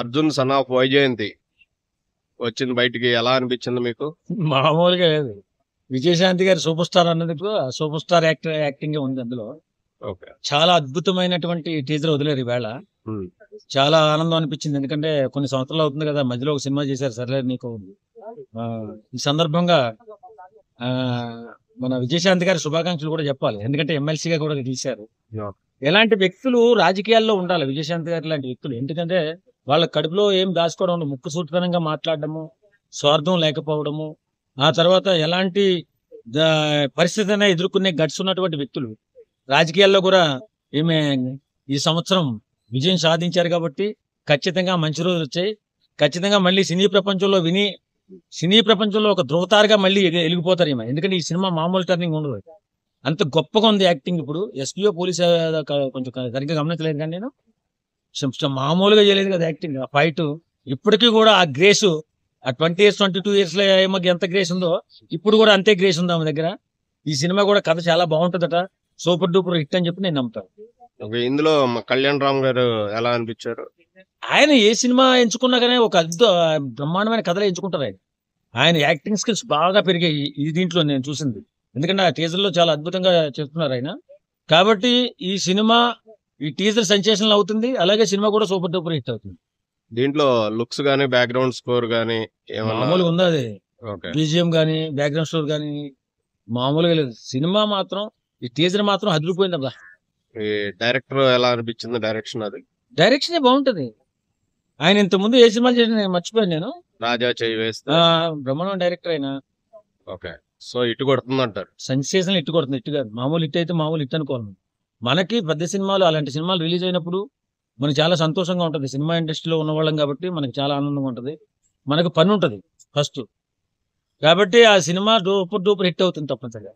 Arjun son of Vyjayanthi వచ్చింది బయటికి, ఎలా అనిపించింది మీకు? మామూలుగా లేదు. విజయశాంతి గారు సూపర్ స్టార్ అన్నందుకు సూపర్ స్టార్ యాక్టింగ్ ఉంది అందులో. ఓకే. చాలా అద్భుతమైనటువంటి టీజర్ వదిలేరు ఈవేళ. చాలా ఆనందం అనిపించింది. ఎందుకంటే కొన్ని సంవత్సరాలు అవుతుంది కదా, మధ్యలో ఒక సినిమా చేశారు సర్లేదు నీకు. ఈ సందర్భంగా మన విజయశాంతి గారి శుభాకాంక్షలు కూడా చెప్పాలి. ఎందుకంటే ఎమ్మెల్సీగా కూడా తీశారు. ఎలాంటి వ్యక్తులు రాజకీయాల్లో ఉండాలి విజయశాంతి గారి లాంటి వ్యక్తులు. ఎందుకంటే వాళ్ళ కడుపులో ఏం దాచుకోవడం, ముక్కు సూటితనంగా మాట్లాడడము, స్వార్థం లేకపోవడము, ఆ తర్వాత ఎలాంటి పరిస్థితిని ఎదుర్కొనే గట్స్ ఉన్నటువంటి వ్యక్తులు రాజకీయాల్లో కూడా ఏమే ఈ సంవత్సరం విజయం సాధించారు. కాబట్టి ఖచ్చితంగా మంచి రోజులు వచ్చాయి. ఖచ్చితంగా మళ్ళీ సినీ ప్రపంచంలో ఒక ధ్రువతారగా మళ్ళీ వెలిగిపోతారు ఈమె. ఎందుకంటే ఈ సినిమా మామూలు టర్నింగ్ ఉండదు, అంత గొప్పగా ఉంది యాక్టింగ్. ఇప్పుడు ఎస్పీఓ పోలీస్ కొంచెం సరిగ్గా గమనించలేదు, కానీ నేను మామూలుగా చేయలేదు కదా యాక్టింగ్. ఆ ఫైట్ ఇప్పటికీ కూడా ఆ గ్రేసు, ఆ 20 years 22 years లో ఏమకి ఎంత గ్రేస్ ఉందో ఇప్పుడు కూడా అంతే గ్రేస్ ఉంది ఆమె దగ్గర. ఈ సినిమా కూడా కథ చాలా బాగుంటుందట, సూపర్ డూపర్ హిట్ అని చెప్పి నేను నమ్ముతాను. ఇందులో కళ్యాణ్ రామ్ గారు ఎలా అనిపించారు? ఆయన ఏ సినిమా ఎంచుకున్నా కానీ ఒక బ్రహ్మాండమైన కథలు ఎంచుకుంటారు. ఆయన యాక్టింగ్ స్కిల్స్ బాగా పెరిగాయి ఈ దీంట్లో నేను చూసింది. ఎందుకంటే ఆ టీజర్లో చాలా అద్భుతంగా చేస్తున్నారు ఆయన. కాబట్టి ఈ టీజర్ సెన్సేషనల్ అవుతుంది, అలాగే సినిమా కూడా సూపర్ డూపర్ హిట్ అవుతుంది. దీంట్లో లుక్స్ గానీ, బ్యాక్గ్రౌండ్ స్కోర్ గానీ మామూలుగా ఉంది. అది బీజిఎం గానీ, బ్యాక్గ్రౌండ్ స్కోర్ గానీ మామూలుగా లేదు. సినిమా మాత్రం, ఈ టీజర్ మాత్రం అదిరిపోయింది అబ్బా. డైరెక్టర్ ఎలా అనిపించింది? డైరెక్షన్ బాగుంటది. ఆయన ఇంత ముందు ఏ సినిమాలు చేసిన మర్చిపోయాను నేను. రాజా చేయి వేస్తే బ్రహ్మాండం డైరెక్టర్ అయినా. ఓకే. సో ఇటు కొడుతుంది అంటారు. సెన్సేషన్ ఇట్టు కొడుతుంది, ఇట్టు కాదు. మామూలు హిట్ అయితే మామూలు హిట్ అనుకోవాలి. మనకి పెద్ద సినిమాలు, అలాంటి సినిమాలు రిలీజ్ అయినప్పుడు మనకు చాలా సంతోషంగా ఉంటుంది. సినిమా ఇండస్ట్రీలో ఉన్నవాళ్ళం కాబట్టి మనకు చాలా ఆనందంగా ఉంటుంది. మనకు పని ఉంటుంది ఫస్ట్, కాబట్టి ఆ సినిమా డూపర్ హిట్ అవుతుంది తప్పనిసరిగా.